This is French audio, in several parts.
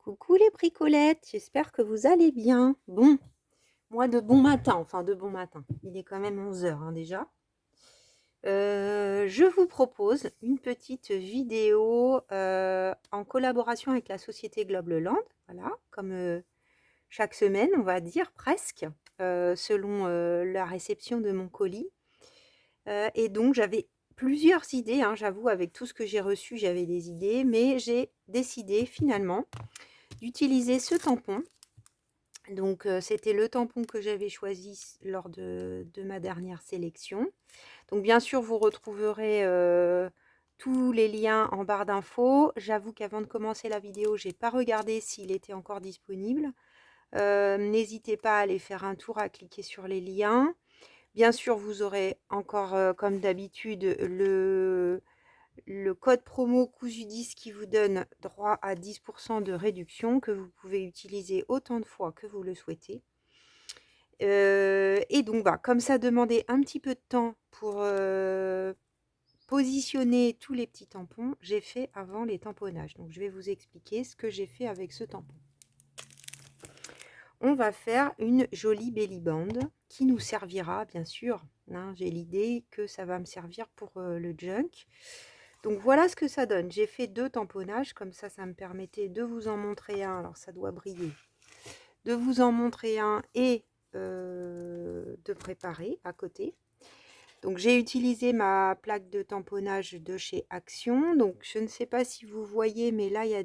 Coucou les bricolettes, j'espère que vous allez bien. Bon, moi de bon matin, enfin de bon matin, il est quand même 11 heures hein, déjà. Je vous propose une petite vidéo en collaboration avec la société Globleland, voilà, comme chaque semaine on va dire presque, selon la réception de mon colis. Et donc j'avais plusieurs idées, hein, j'avoue avec tout ce que j'ai reçu j'avais des idées, mais j'ai décidé finalement d'utiliser ce tampon. Donc c'était le tampon que j'avais choisi lors de ma dernière sélection. Donc bien sûr, vous retrouverez tous les liens en barre d'infos. J'avoue qu'avant de commencer la vidéo, j'ai pas regardé s'il était encore disponible. N'hésitez pas à aller faire un tour, à cliquer sur les liens. Bien sûr, vous aurez encore, comme d'habitude, le code promo COUSU10 qui vous donne droit à 10% de réduction que vous pouvez utiliser autant de fois que vous le souhaitez. Et donc, bah, comme ça demandait un petit peu de temps pour positionner tous les petits tampons, j'ai fait avant les tamponnages. Donc, je vais vous expliquer ce que j'ai fait avec ce tampon. On va faire une jolie belly band qui nous servira, bien sûr. Hein, j'ai l'idée que ça va me servir pour le junk. Donc, voilà ce que ça donne. J'ai fait 2 tamponnages, comme ça me permettait de vous en montrer un. Alors, ça doit briller. De vous en montrer un et de préparer à côté. Donc j'ai utilisé ma plaque de tamponnage de chez Action. Donc je ne sais pas si vous voyez, mais là il y a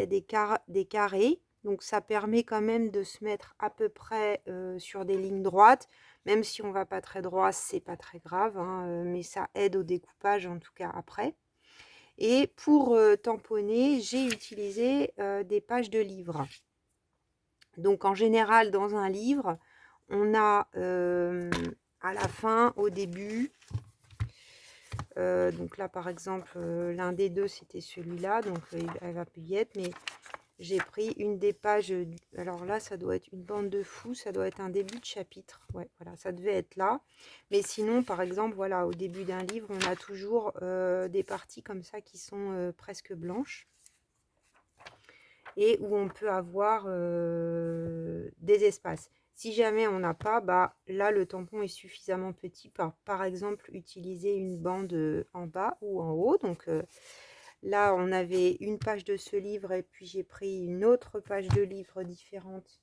des carrés. Donc ça permet quand même de se mettre à peu près sur des lignes droites. Même si on va pas très droit, c'est pas très grave, hein, mais ça aide au découpage en tout cas après. Et pour tamponner, j'ai utilisé des pages de livres. Donc en général, dans un livre, on a à la fin, au début, donc là par exemple, l'un des deux c'était celui-là, donc elle va plus y être, mais j'ai pris une des pages, alors là ça doit être une bande de fous, ça doit être un début de chapitre, ouais voilà, ça devait être là. Mais sinon par exemple, voilà, au début d'un livre, on a toujours des parties comme ça qui sont presque blanches. Et où on peut avoir des espaces. Si jamais on n'a pas, bah, là le tampon est suffisamment petit pour, par exemple, utiliser une bande en bas ou en haut. Donc là, on avait une page de ce livre et puis j'ai pris une autre page de livre différente,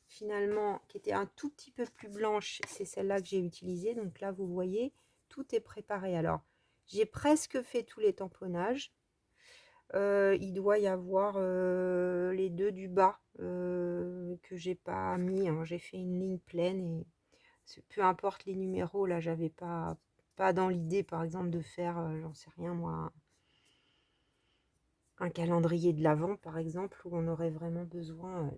finalement, qui était un tout petit peu plus blanche. C'est celle-là que j'ai utilisée. Donc là, vous voyez, tout est préparé. Alors, j'ai presque fait tous les tamponnages. Il doit y avoir les deux du bas que j'ai pas mis, hein. J'ai fait une ligne pleine et peu importe les numéros, là j'avais pas dans l'idée par exemple de faire, j'en sais rien moi, un calendrier de l'Avent par exemple où on aurait vraiment besoin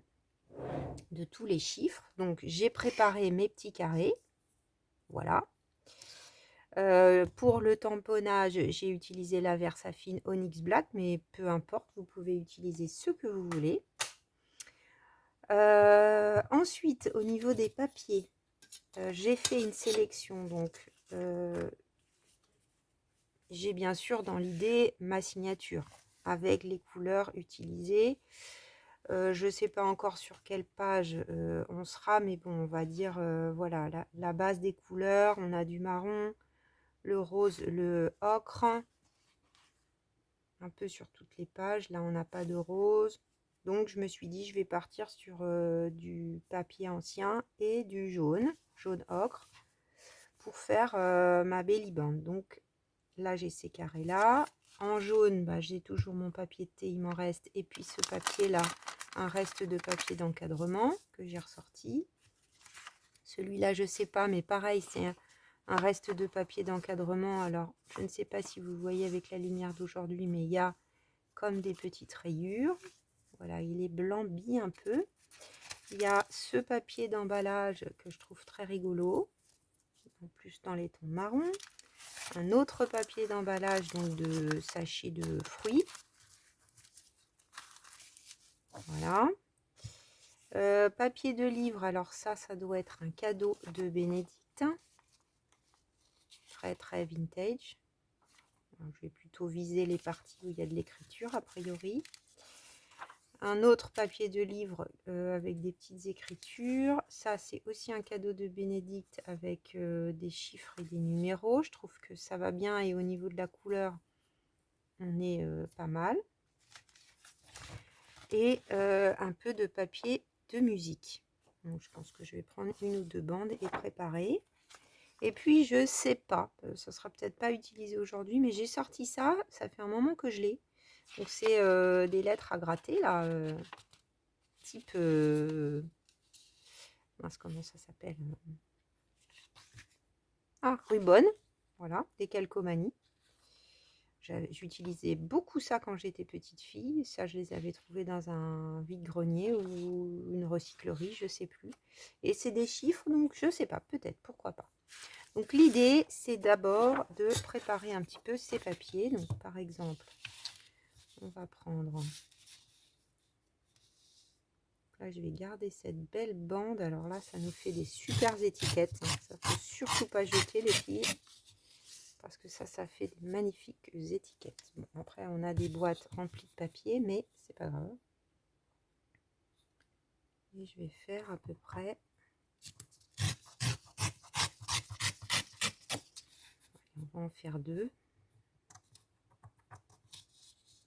de tous les chiffres. Donc j'ai préparé mes petits carrés, voilà. Pour le tamponnage, j'ai utilisé la Versafine Onyx Black, mais peu importe, vous pouvez utiliser ce que vous voulez. Ensuite, au niveau des papiers, j'ai fait une sélection. Donc, j'ai bien sûr dans l'idée ma signature avec les couleurs utilisées. Je ne sais pas encore sur quelle page on sera, mais bon, on va dire, voilà, la base des couleurs. On a du marron, le rose, le ocre, un peu sur toutes les pages. Là, on n'a pas de rose. Donc, je me suis dit, je vais partir sur du papier ancien et du jaune ocre, pour faire ma belly band. Donc, là, j'ai ces carrés-là. En jaune, bah, j'ai toujours mon papier de thé, il m'en reste. Et puis, ce papier-là, un reste de papier d'encadrement que j'ai ressorti. Celui-là, je ne sais pas, mais pareil, c'est un reste de papier d'encadrement. Alors, je ne sais pas si vous voyez avec la lumière d'aujourd'hui, mais il y a comme des petites rayures. Voilà, il est blanc-bi un peu. Il y a ce papier d'emballage que je trouve très rigolo, en plus dans les tons marron. Un autre papier d'emballage, donc de sachet de fruits. Voilà. Papier de livre, alors ça doit être un cadeau de Bénédicte. Très très vintage. Alors, je vais plutôt viser les parties où il y a de l'écriture a priori. Un autre papier de livre avec des petites écritures. Ça, c'est aussi un cadeau de Bénédicte avec des chiffres et des numéros. Je trouve que ça va bien et au niveau de la couleur, on est pas mal. Et un peu de papier de musique. Donc, je pense que je vais prendre une ou deux bandes et préparer. Et puis, je sais pas, ça sera peut-être pas utilisé aujourd'hui, mais j'ai sorti ça. Ça fait un moment que je l'ai. Donc, c'est des lettres à gratter, là. Type... mince, comment ça s'appelle? Ah, Rubone. Voilà, des calcomanies. J'utilisais beaucoup ça quand j'étais petite fille. Ça, je les avais trouvés dans un vide-grenier ou une recyclerie, je sais plus. Et c'est des chiffres, donc je sais pas, peut-être, pourquoi pas. Donc l'idée, c'est d'abord de préparer un petit peu ces papiers. Donc par exemple, on va prendre... Là, je vais garder cette belle bande. Alors là, ça nous fait des super étiquettes. Ça ne faut surtout pas jeter, les filles. Parce que ça fait des magnifiques étiquettes. Bon, après, on a des boîtes remplies de papier, mais c'est pas grave. Et je vais faire à peu près... On va en faire deux.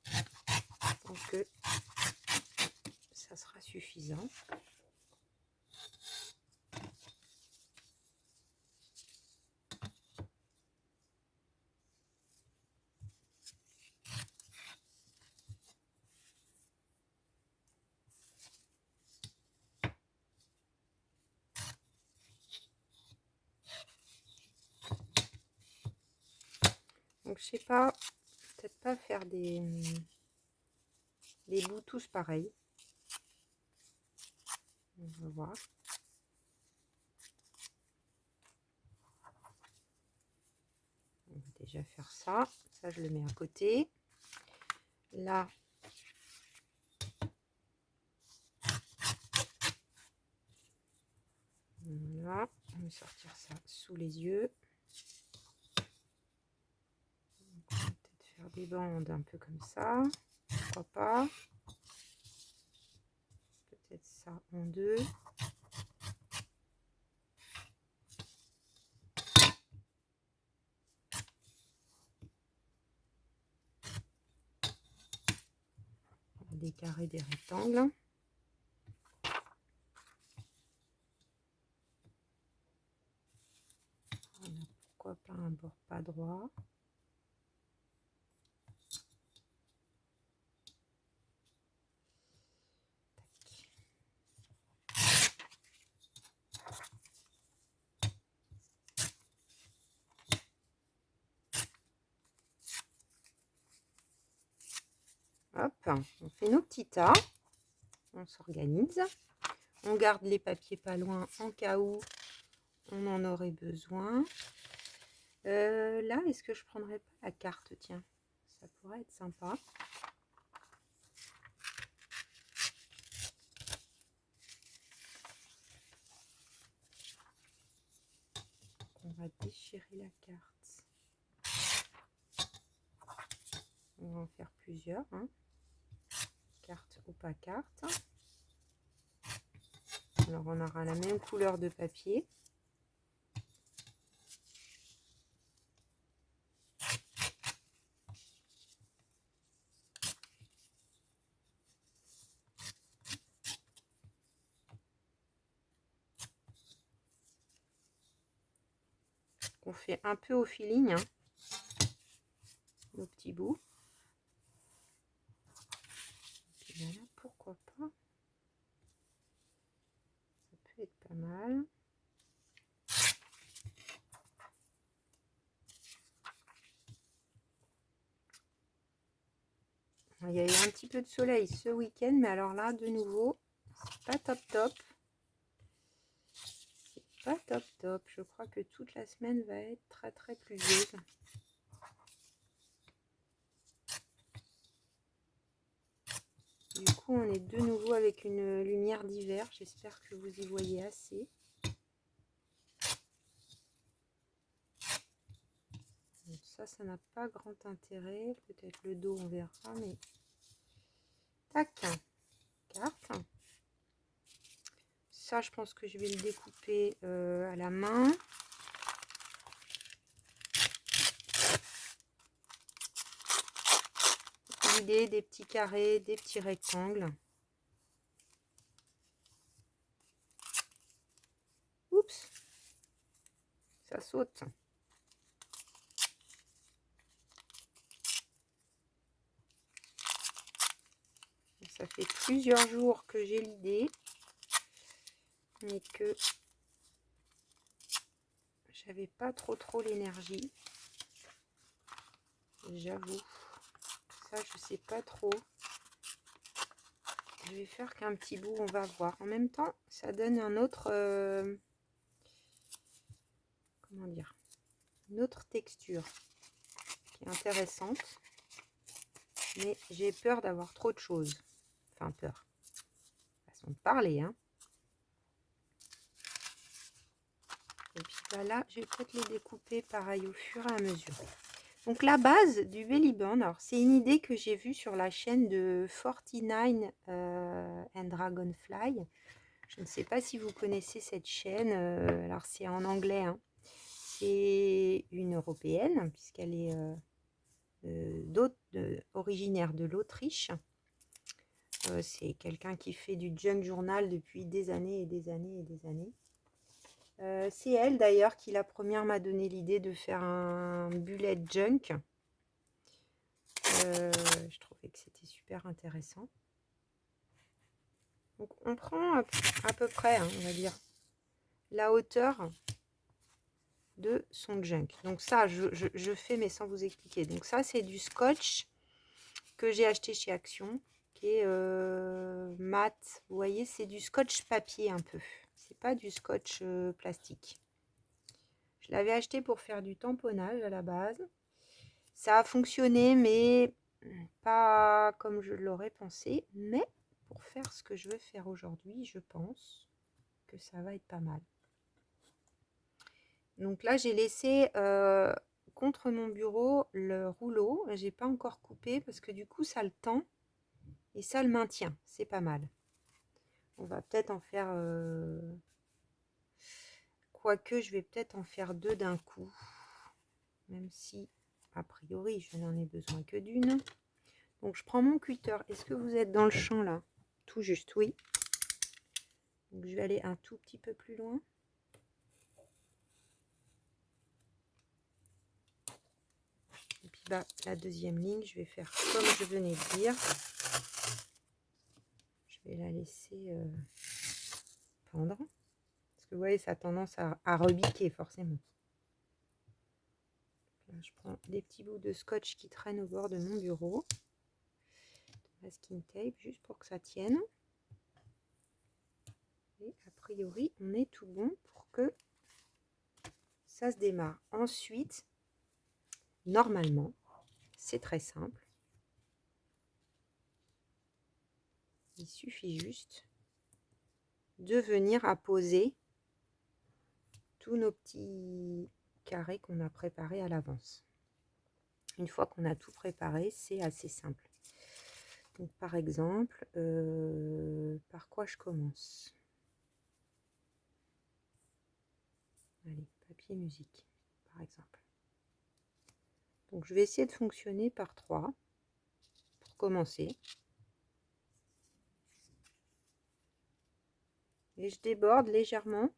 Je pense que ça sera suffisant. Donc je sais pas, peut-être pas faire des bouts tous pareils. On va voir. On va déjà faire ça. Ça, je le mets à côté. Là, voilà, on va sortir ça sous les yeux. On va peut-être faire des bandes un peu comme ça. Pourquoi pas. Peut-être ça en deux. Des carrés, des rectangles. Voilà, pourquoi pas un bord pas droit. Hop, on fait nos petits tas. On s'organise. On garde les papiers pas loin en cas où on en aurait besoin. Là, est-ce que je prendrais pas la carte? Tiens, ça pourrait être sympa. On va déchirer la carte. On va en faire plusieurs. Hein. Carte ou pas carte. Alors, on aura la même couleur de papier. On fait un peu au feeling, hein, nos petits bouts. Et puis voilà, pourquoi pas. Ça peut être pas mal. Il y a eu un petit peu de soleil ce week-end, mais alors là, de nouveau, c'est pas top top. C'est pas top top. Je crois que toute la semaine va être très très pluvieuse. Du coup, on est de nouveau avec une lumière d'hiver. J'espère que vous y voyez assez. Donc ça n'a pas grand intérêt. Peut-être le dos, on verra, mais... Tac. ça, je pense que je vais le découper à la main. L'idée des petits carrés, des petits rectangles. Oups, ça saute. Ça fait plusieurs jours que j'ai l'idée, mais que j'avais pas trop l'énergie. J'avoue, ça je sais pas trop. Je vais faire qu'un petit bout, on va voir. En même temps, ça donne un autre, comment dire, une autre texture qui est intéressante. Mais j'ai peur d'avoir trop de choses. Enfin, peur. Façon de parler, hein. Et puis bah là, je vais peut-être les découper pareil au fur et à mesure. Donc la base du belly band, alors c'est une idée que j'ai vue sur la chaîne de 49 and Dragonfly. Je ne sais pas si vous connaissez cette chaîne. Alors c'est en anglais, hein. C'est une européenne puisqu'elle est originaire de l'Autriche. C'est quelqu'un qui fait du junk journal depuis des années et des années et des années. C'est elle d'ailleurs qui la première m'a donné l'idée de faire un bullet junk. Je trouvais que c'était super intéressant. Donc on prend à peu près, hein, on va dire, la hauteur de son junk. Donc ça, je fais mais sans vous expliquer. Donc ça, c'est du scotch que j'ai acheté chez Action, qui est mat. Vous voyez, c'est du scotch papier un peu. C'est pas du scotch plastique. Je l'avais acheté pour faire du tamponnage à la base. Ça a fonctionné, mais pas comme je l'aurais pensé. Mais pour faire ce que je veux faire aujourd'hui, je pense que ça va être pas mal. Donc là, j'ai laissé contre mon bureau le rouleau. J'ai pas encore coupé parce que du coup, ça le tend et ça le maintient. C'est pas mal. On va peut-être en faire... Quoique, je vais peut-être en faire deux d'un coup. Même si, a priori, je n'en ai besoin que d'une. Donc, je prends mon cutter. Est-ce que vous êtes dans le champ, là? Tout juste, oui. Donc, je vais aller un tout petit peu plus loin. Et puis, bah, la deuxième ligne, je vais faire comme je venais de dire. Je vais la laisser pendre. Parce que, vous voyez, ça a tendance à rebiquer, forcément. Là, je prends des petits bouts de scotch qui traînent au bord de mon bureau. Masking tape, juste pour que ça tienne. Et a priori, on est tout bon pour que ça se démarre. Ensuite, normalement, c'est très simple. Il suffit juste de venir apposer tous nos petits carrés qu'on a préparés à l'avance. Une fois qu'on a tout préparé, c'est assez simple. Donc, par exemple, par quoi je commence? Allez, papier musique, par exemple. Donc, je vais essayer de fonctionner par 3 pour commencer. Et je déborde légèrement.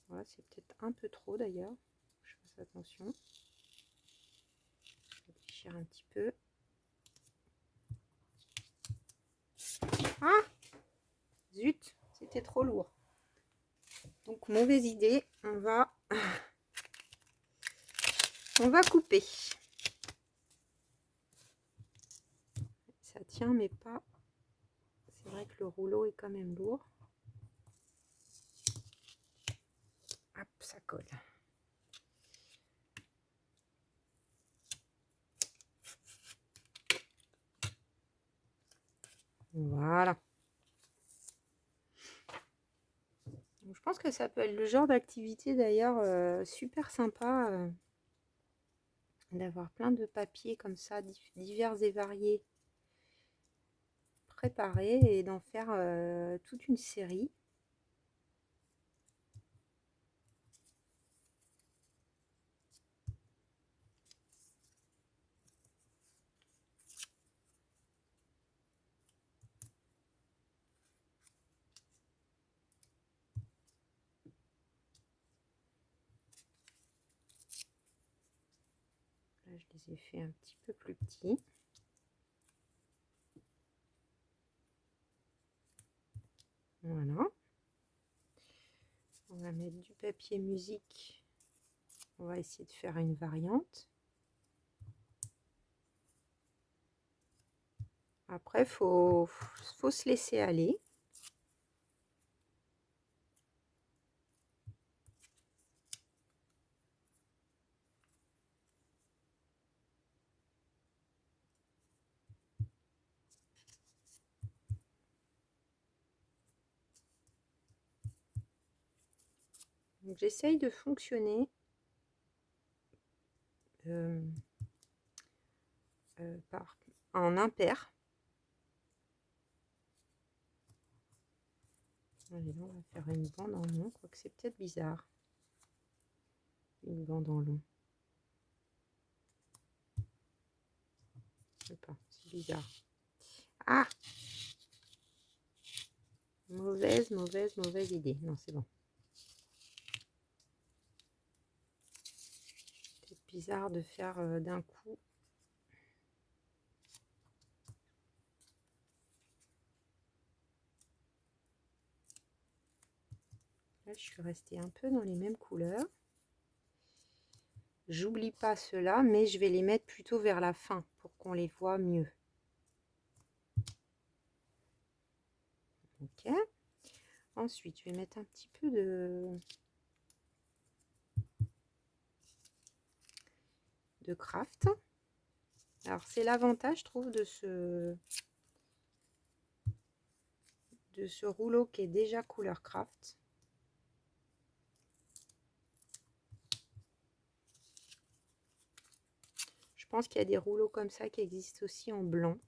Voilà, c'est peut-être un peu trop d'ailleurs. Je fasse attention. Je déchire un petit peu. Ah! Zut, c'était trop lourd. Donc, mauvaise idée. On va couper. Ça tient, mais pas. C'est vrai que le rouleau est quand même lourd. Hop, ça colle. Voilà. Donc, je pense que ça peut être le genre d'activité d'ailleurs super sympa d'avoir plein de papiers comme ça, divers et variés, préparés et d'en faire toute une série. Là, je les ai fait un petit peu plus petits. Voilà. On va mettre du papier musique. On va essayer de faire une variante. Après, faut se laisser aller. Donc, j'essaye de fonctionner en impair. Allez, là, on va faire une bande en long, quoique c'est peut-être bizarre. Une bande en long. Je sais pas, c'est bizarre. Ah! Mauvaise idée. Non, c'est bon. C'est bizarre de faire d'un coup. Là, je suis restée un peu dans les mêmes couleurs. J'oublie pas ceux-là, mais je vais les mettre plutôt vers la fin pour qu'on les voit mieux. Ok. Ensuite, je vais mettre un petit peu de craft. Alors, c'est l'avantage, je trouve, de ce rouleau qui est déjà couleur craft. Je pense qu'il y a des rouleaux comme ça qui existent aussi en blanc.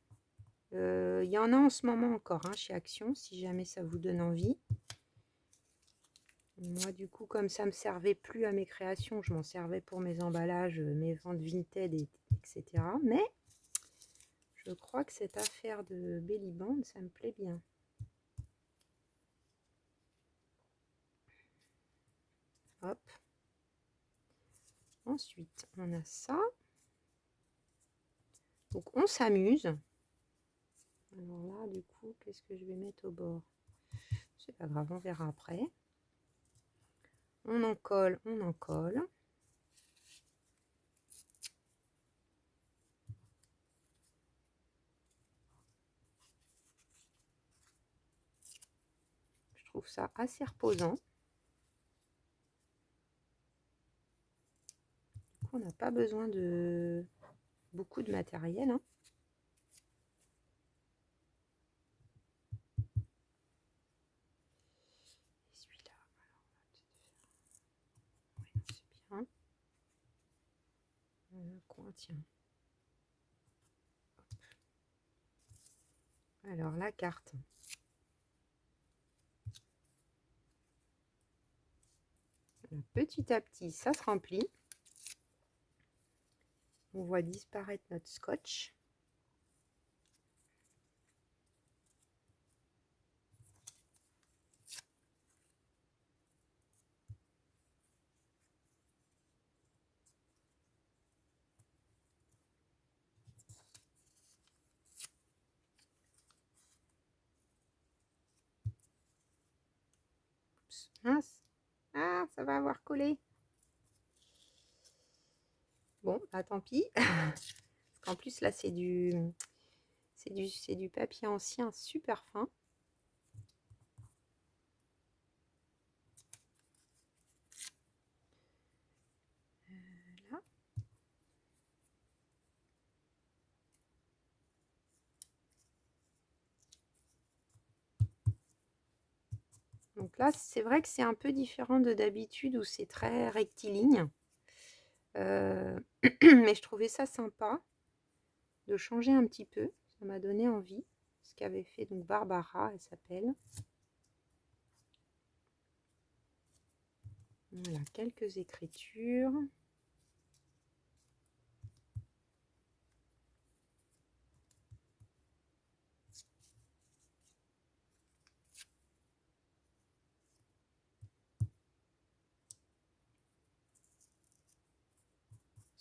Il y en a en ce moment encore chez Action, si jamais ça vous donne envie. Moi, du coup, comme ça ne me servait plus à mes créations, je m'en servais pour mes emballages, mes ventes Vinted, etc. Mais je crois que cette affaire de Belly Band, ça me plaît bien. Hop. Ensuite, on a ça. Donc, on s'amuse. Alors là, du coup, qu'est-ce que je vais mettre au bord? C'est pas grave, on verra après. On en colle, on en colle. Je trouve ça assez reposant. Du coup, on n'a pas besoin de beaucoup de matériel. Celui-là, alors on va peut-être faire. Oui, c'est bien. Un coin, tiens. Hop. Alors la carte. Petit à petit, ça se remplit. On voit disparaître notre scotch. Oups, mince. Ah, ça va avoir collé. Bon, bah tant pis. Parce qu'en plus, là, c'est du papier ancien super fin. Là. Donc là, c'est vrai que c'est un peu différent de d'habitude où c'est très rectiligne. Mais je trouvais ça sympa de changer un petit peu. Ça m'a donné envie. Ce qu'avait fait donc Barbara, elle s'appelle. Voilà, quelques écritures.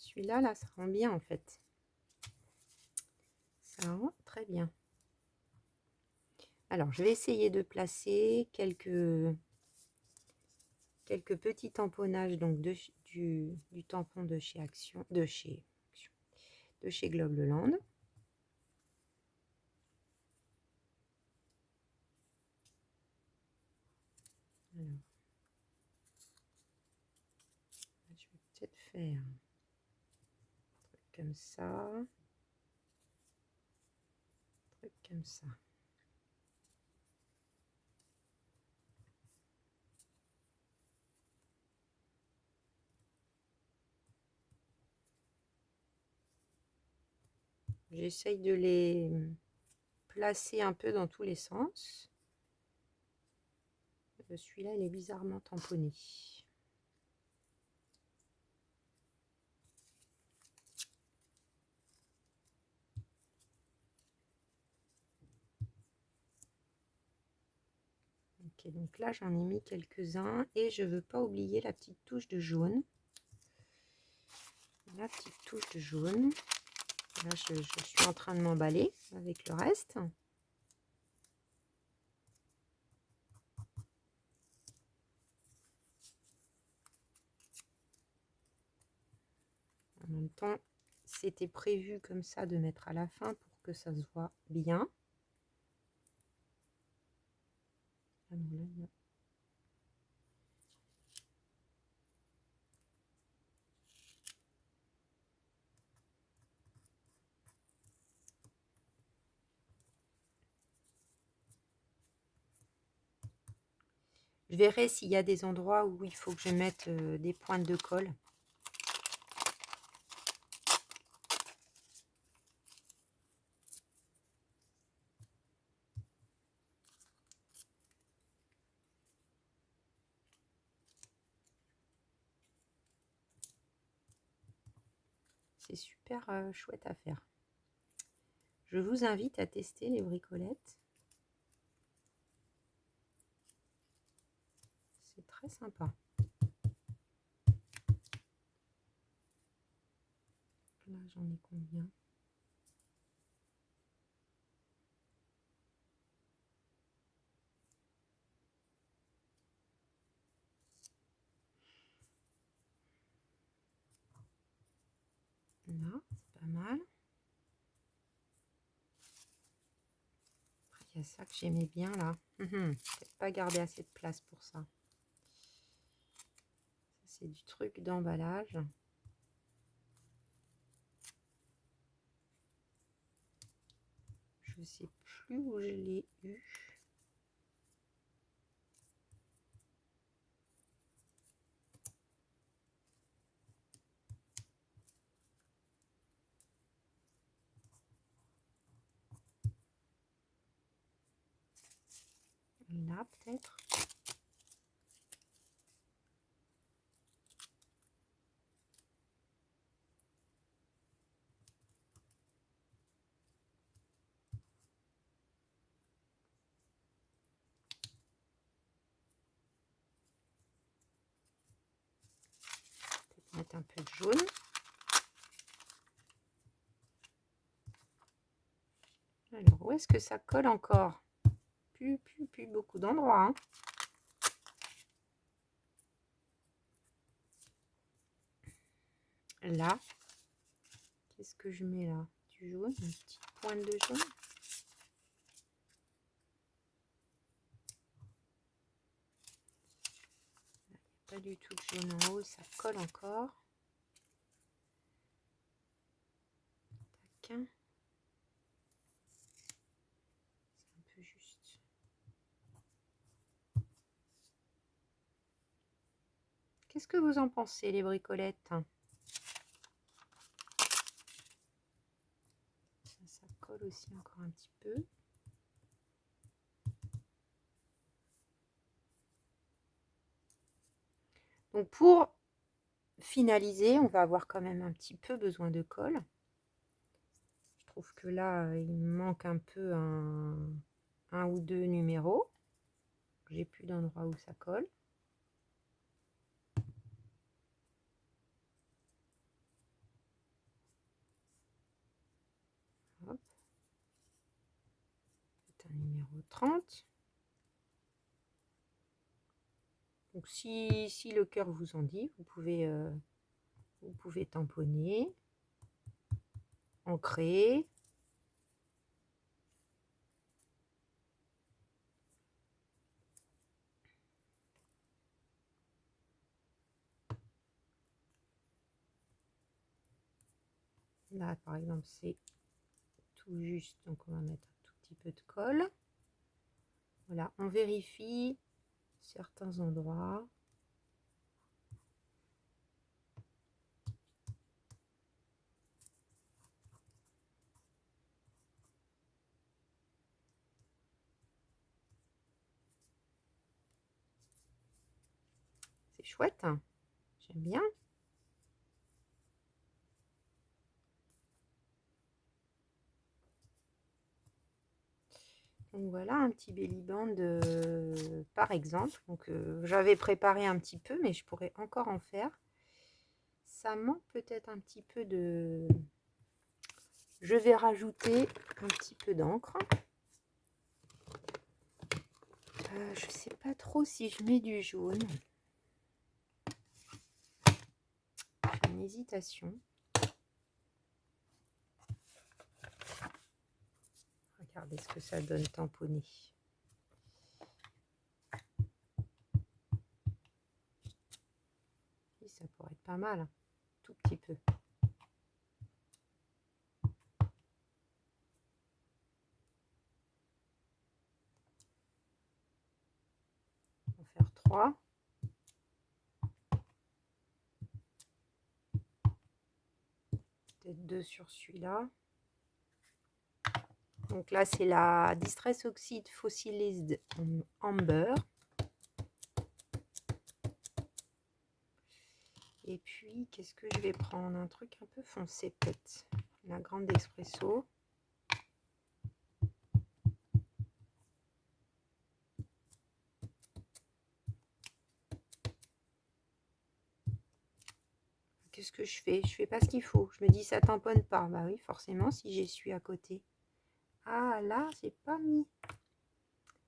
Celui-là, là, ça rend bien en fait. Ça rend très bien. Alors, je vais essayer de placer quelques petits tamponnages donc du tampon de chez Action, de chez Globeleland. Alors, je vais peut-être faire un truc comme ça, un truc comme ça. J'essaye de les placer un peu dans tous les sens. Celui-là, il est bizarrement tamponné. Ok, donc là, j'en ai mis quelques-uns et je ne veux pas oublier la petite touche de jaune. La petite touche de jaune. Là, je suis en train de m'emballer avec le reste. En même temps, c'était prévu comme ça de mettre à la fin pour que ça se voit bien. Ah non, là, il y a... Je verrai s'il y a des endroits où il faut que je mette des pointes de colle. C'est super chouette à faire. Je vous invite à tester les bricolettes. C'est très sympa. Là, j'en ai combien? Là, c'est pas mal. Il y a ça que j'aimais bien là. Peut-être pas garder assez de place pour ça. C'est du truc d'emballage. Je sais plus où je l'ai eu. Là peut-être. Peut-être mettre un peu de jaune. Alors, où est-ce que ça colle encore? Plus beaucoup d'endroits. Hein. Là, qu'est-ce que je mets là? Du jaune, une petite pointe de jaune. Pas du tout de jaune en haut, ça colle encore. Tac. C'est un peu juste. Qu'est-ce que vous en pensez, les bricolettes? Ça colle aussi encore un petit peu. Donc pour finaliser, on va avoir quand même un petit peu besoin de colle. Je trouve que là, il me manque un peu un ou deux numéros. J'ai plus d'endroit où ça colle. un numéro 30. Donc si le cœur vous en dit, vous pouvez tamponner, ancrer. Là, par exemple, c'est tout juste, donc on va mettre un tout petit peu de colle. Voilà, on vérifie certains endroits. C'est chouette, hein, j'aime bien. Donc voilà un petit belly band par exemple. Donc j'avais préparé un petit peu, mais je pourrais encore en faire. Ça manque peut-être un petit peu de... Je vais rajouter un petit peu d'encre. Je sais pas trop si je mets du jaune. J'ai une hésitation. Regardez ce que ça donne tamponné. Et ça pourrait être pas mal, tout petit peu. On va faire 3. Peut-être 2 sur celui-là. Donc là, c'est la Distress Oxide Fossilized Amber. Et puis, qu'est-ce que je vais prendre? Un truc un peu foncé, peut-être. La grande espresso. Qu'est-ce que je fais? Je fais pas ce qu'il faut. Je me dis, ça tamponne pas. Bah oui, forcément, si j'essuie à côté. Ah, là, c'est pas mis.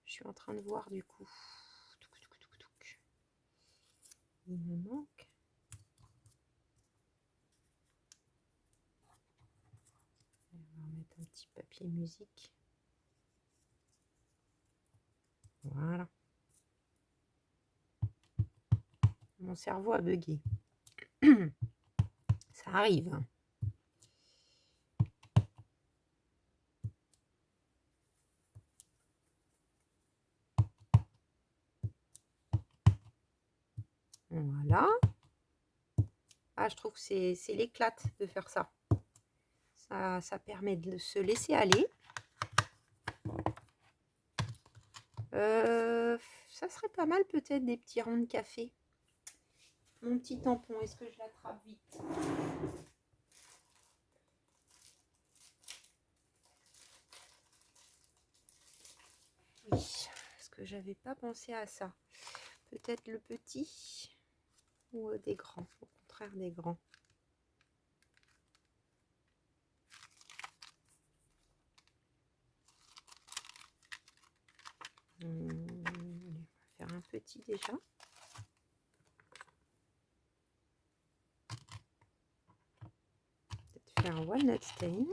Je suis en train de voir du coup. Il me manque. On va mettre un petit papier musique. Voilà. Mon cerveau a bugué. Ça arrive. Voilà. Ah, je trouve que c'est l'éclate de faire ça. Ça permet de se laisser aller. Ça serait pas mal peut-être des petits ronds de café. Mon petit tampon, est-ce que je l'attrape vite? Oui, parce que j'avais pas pensé à ça. Peut-être le petit ou des grands, au contraire des grands. On va faire un petit déjà. Peut-être faire walnut stain.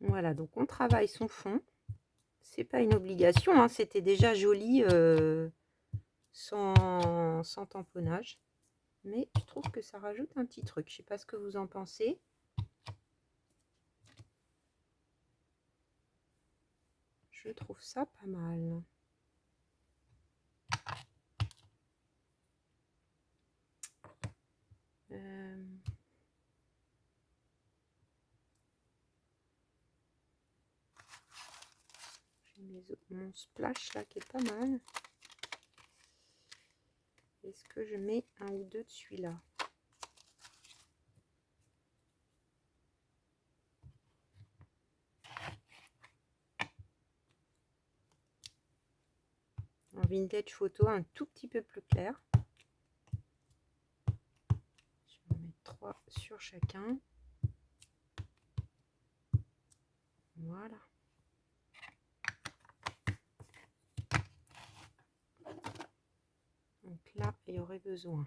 Voilà, donc on travaille son fond. C'est pas une obligation, hein, c'était déjà joli sans tamponnage. Mais je trouve que ça rajoute un petit truc. Je sais pas ce que vous en pensez. Je trouve ça pas mal. J'ai mon splash là qui est pas mal. Est-ce que je mets un ou deux de celui-là? Vintage Photo un tout petit peu plus clair. Je vais en mettre 3 sur chacun. Voilà. Donc là, il y aurait besoin.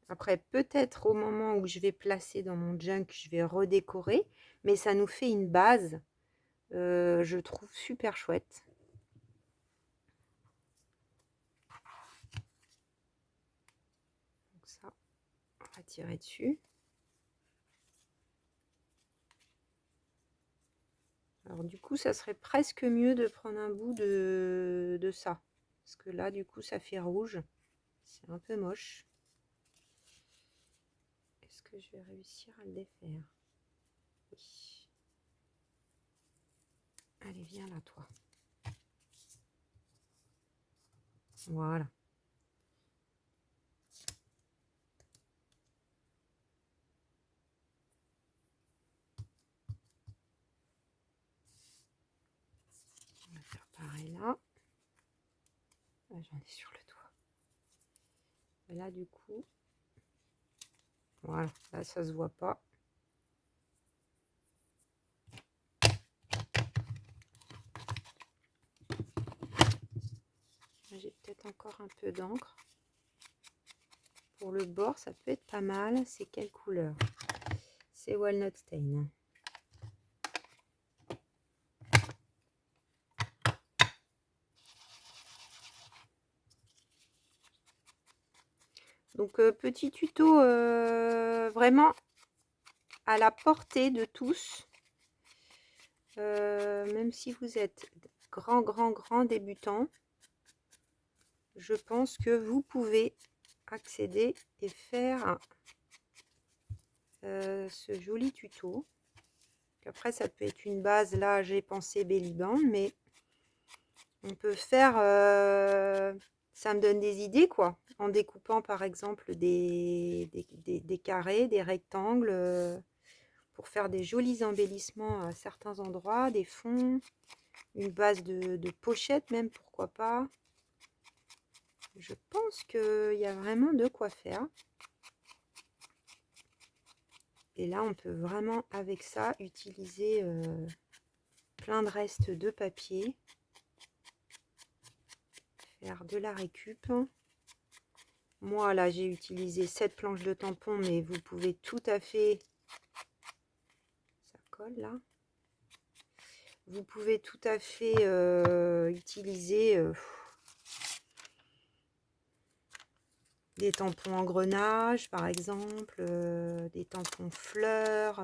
Après, peut-être au moment où je vais placer dans mon junk, je vais redécorer, mais ça nous fait une base, je trouve super chouette. Donc ça, on va tirer dessus. Alors du coup, ça serait presque mieux de prendre un bout de ça. Parce que là, du coup, ça fait rouge. C'est un peu moche. Est-ce que je vais réussir à le défaire? Oui. Allez, viens là, toi. Voilà. On va faire pareil là. J'en ai sur le doigt. Et là, du coup, voilà, là, ça se voit pas. J'ai peut-être encore un peu d'encre. Pour le bord, ça peut être pas mal. C'est quelle couleur? C'est Walnut Stain. Donc, petit tuto vraiment à la portée de tous. Même si vous êtes grand débutant, je pense que vous pouvez accéder et faire ce joli tuto. Après, ça peut être une base. Là, j'ai pensé belly band, mais on peut faire... ça me donne des idées, quoi. En découpant, par exemple, des carrés, des rectangles, pour faire des jolis embellissements à certains endroits, des fonds, une base de pochette même, pourquoi pas. Je pense qu'il y a vraiment de quoi faire. Et là, on peut vraiment, avec ça, utiliser plein de restes de papier. Faire de la récup. Moi, là, j'ai utilisé 7 planches de tampons, mais vous pouvez tout à fait... Ça colle, là. Vous pouvez tout à fait utiliser... des tampons engrenages, par exemple, des tampons fleurs,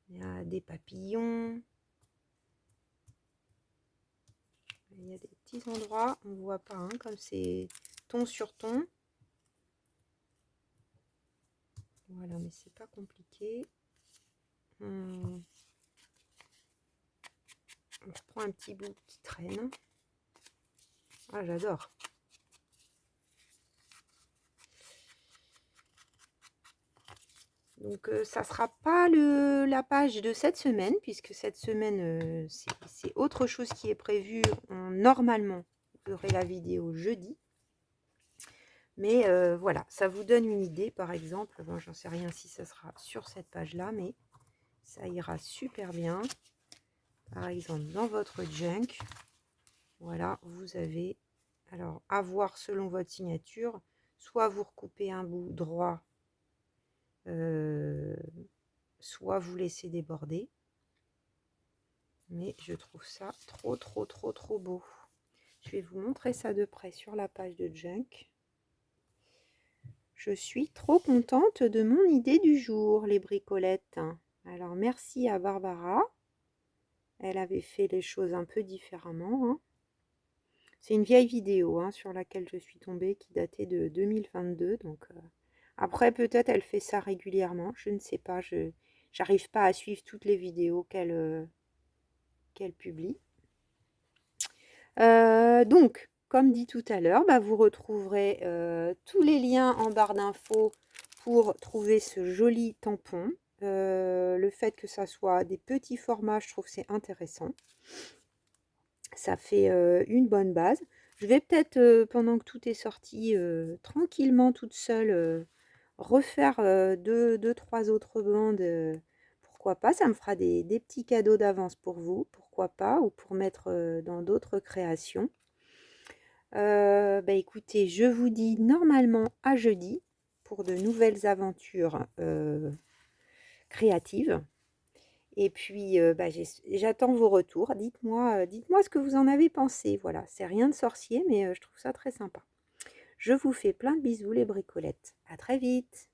des papillons. Il y a des petits endroits, on ne voit pas, hein, comme c'est ton sur ton. Voilà, mais c'est pas compliqué. On reprend un petit bout qui traîne. Ah, j'adore. Donc, ça sera pas la page de cette semaine, puisque cette semaine, c'est autre chose qui est prévu. Normalement, vous aurez la vidéo jeudi. Mais voilà, ça vous donne une idée, par exemple. Bon, j'en sais rien si ça sera sur cette page-là, mais ça ira super bien. Par exemple, dans votre junk, voilà, vous avez, alors, à voir selon votre signature, soit vous recoupez un bout droit, soit vous laissez déborder. Mais je trouve ça trop beau. Je vais vous montrer ça de près sur la page de junk. Je suis trop contente de mon idée du jour, les bricolettes. Alors, merci à Barbara. Elle avait fait les choses un peu différemment, hein. C'est une vieille vidéo, hein, sur laquelle je suis tombée, qui datait de 2022. Donc, après, peut-être elle fait ça régulièrement. Je ne sais pas. Je n'arrive pas à suivre toutes les vidéos qu'elle publie. Donc, comme dit tout à l'heure, bah, vous retrouverez tous les liens en barre d'infos pour trouver ce joli tampon. Le fait que ça soit des petits formats, je trouve que c'est intéressant. Ça fait une bonne base. Je vais peut-être, pendant que tout est sorti, tranquillement toute seule, refaire 2-3 autres bandes. Pourquoi pas, ça me fera des petits cadeaux d'avance pour vous, pourquoi pas, ou pour mettre dans d'autres créations. Bah écoutez, je vous dis normalement à jeudi pour de nouvelles aventures créatives. Et puis, bah, j'attends vos retours. Dites-moi ce que vous en avez pensé. Voilà, c'est rien de sorcier, mais je trouve ça très sympa. Je vous fais plein de bisous les bricolettes. À très vite.